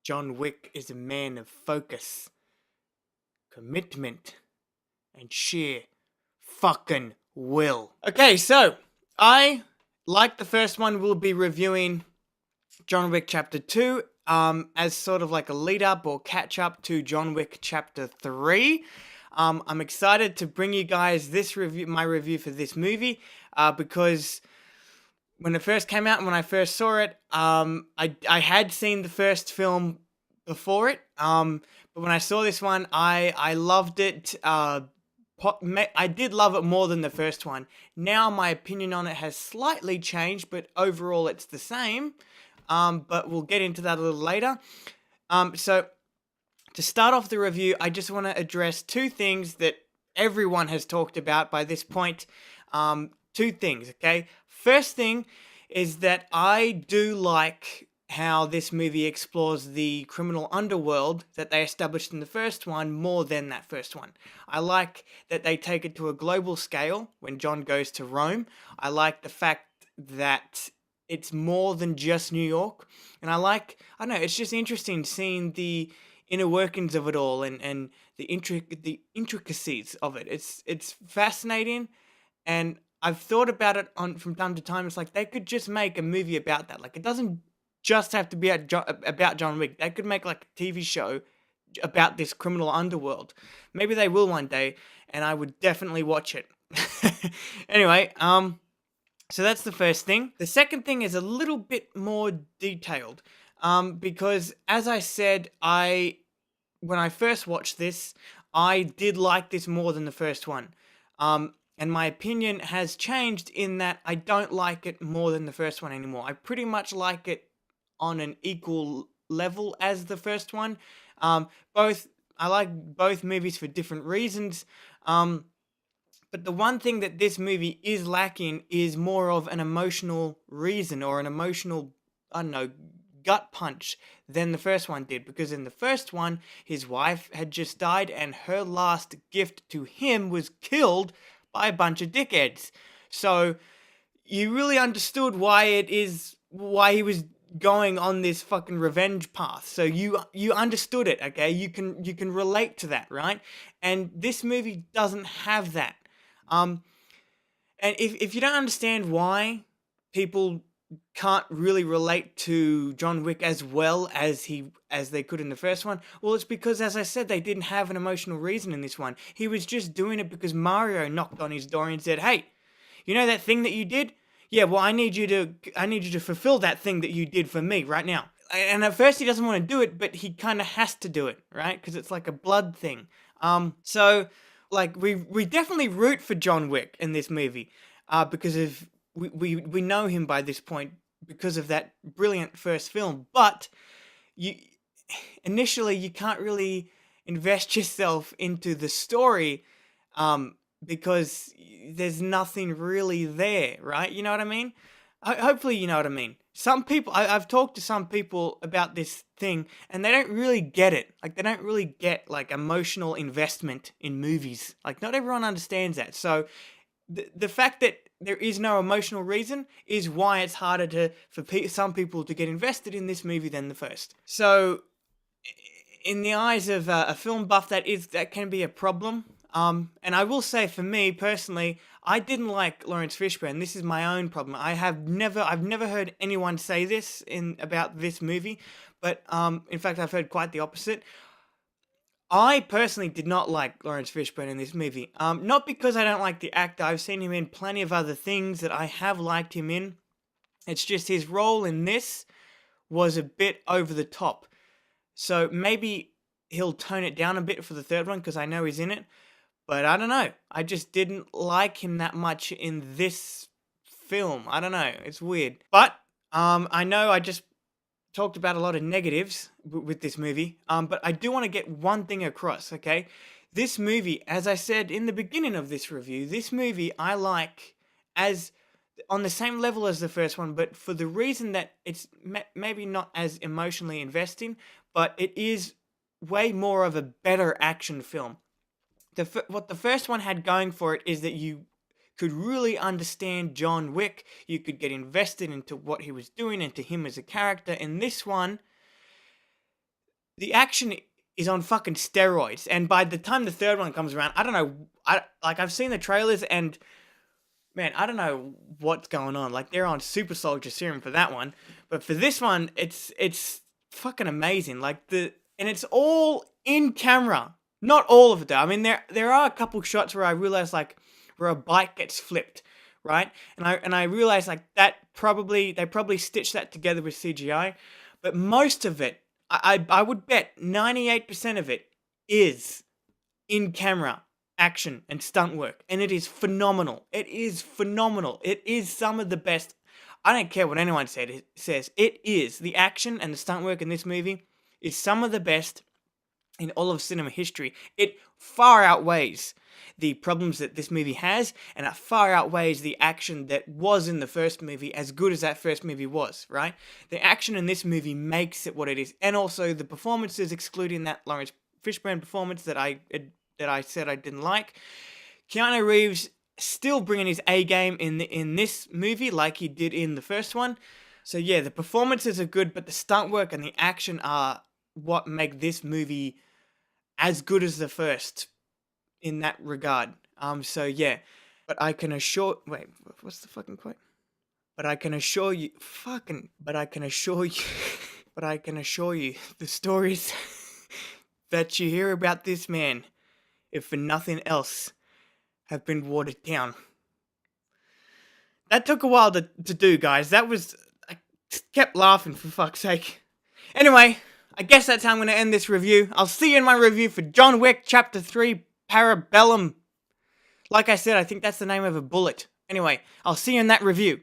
John Wick is a man of focus, commitment, and sheer fucking will. Okay, so I, like the first one, will be reviewing John Wick Chapter 2 as sort of like a lead up or catch up to John Wick Chapter 3. I'm excited to bring you guys this review, my review for this movie, because when it first came out and when I first saw it, I had seen the first film before it, but when I saw this one, I loved it. I did love it more than the first one. Now my opinion on it has slightly changed, but overall it's the same. But we'll get into that a little later. So to start off the review, I just want to address two things that everyone has talked about by this point. Two things, okay? First thing is that I do like how this movie explores the criminal underworld that they established in the first one more than that first one. I like that they take it to a global scale when John goes to Rome. I like the fact that it's more than just New York. And I don't know, it's just interesting seeing the inner workings of it all and the intricacies of it. It's fascinating, and I've thought about it from time to time. It's like they could just make a movie about that. Like, it doesn't just have to be about John Wick. They could make like a TV show about this criminal underworld. Maybe they will one day, and I would definitely watch it. Anyway, so that's the first thing. The second thing is a little bit more detailed, because as I said, when I first watched this, I did like this more than the first one. And my opinion has changed in that I don't like it more than the first one anymore. I pretty much like it on an equal level as the first one. I like both movies for different reasons. But the one thing that this movie is lacking is more of an emotional reason or an emotional, I don't know, gut punch than the first one did. Because in the first one, his wife had just died and her last gift to him was killed by a bunch of dickheads. So you really understood why he was going on this fucking revenge path. So you understood it, okay? You can relate to that, right? And this movie doesn't have that. And if you don't understand why people can't really relate to John Wick as well as they could in the first one, well, it's because, as I said, they didn't have an emotional reason in this one. He was just doing it because Mario knocked on his door and said, "Hey, you know that thing that you did? Yeah, well, I need you to fulfill that thing that you did for me right now." And at first he doesn't want to do it, but he kind of has to do it, right? Because it's like a blood thing. So like we definitely root for John Wick in this movie, because of we know him by this point because of that brilliant first film. But initially you can't really invest yourself into the story, because there's nothing really there, right? You know what I mean? Hopefully you know what I mean. Some people, I've talked to some people about this thing, and they don't really get it. Like, they don't really get, like, emotional investment in movies. Like, not everyone understands that. So, the fact that there is no emotional reason is why it's harder for some people to get invested in this movie than the first. So, in the eyes of a film buff, that can be a problem. And I will say, for me personally, I didn't like Lawrence Fishburne. This is my own problem. I've never heard anyone say this about this movie, but in fact, I've heard quite the opposite. I personally did not like Lawrence Fishburne in this movie. Not because I don't like the actor. I've seen him in plenty of other things that I have liked him in. It's just his role in this was a bit over the top. So maybe he'll tone it down a bit for the third one, because I know he's in it. But I don't know. I just didn't like him that much in this film. I don't know. It's weird. But I know I just talked about a lot of negatives with this movie. But I do want to get one thing across, okay? This movie, as I said in the beginning of this review, this movie I like as on the same level as the first one, but for the reason that it's maybe not as emotionally investing, but it is way more of a better action film. What the first one had going for it is that you could really understand John Wick. You could get invested into what he was doing and to him as a character. In this one, the action is on fucking steroids. And by the time the third one comes around, I don't know. I've seen the trailers and man, I don't know what's going on. Like they're on super soldier serum for that one, but for this one, it's fucking amazing. And it's all in camera. Not all of it though. I mean, there are a couple shots where I realize like where a bike gets flipped, right? And I realize like they probably stitched that together with CGI, but most of it, I would bet 98% of it is in camera action and stunt work, and it is phenomenal. It is phenomenal. It is some of the best. I don't care what anyone says. It is. The action and the stunt work in this movie is some of the best in all of cinema history. It far outweighs the problems that this movie has, and it far outweighs the action that was in the first movie, as good as that first movie was, right? The action in this movie makes it what it is, and also the performances, excluding that Lawrence Fishburne performance that I said I didn't like. Keanu Reeves still bringing his A game in this movie like he did in the first one. So yeah, the performances are good, but the stunt work and the action are what make this movie as good as the first in that regard. So yeah, but I can assure, wait, what's the fucking quote? But I can assure you, but I can assure you, but I can assure you, the stories that you hear about this man, if for nothing else, have been watered down. That took a while to do, guys. I kept laughing for fuck's sake. Anyway, I guess that's how I'm going to end this review. I'll see you in my review for John Wick Chapter 3 Parabellum. Like I said, I think that's the name of a bullet. Anyway, I'll see you in that review.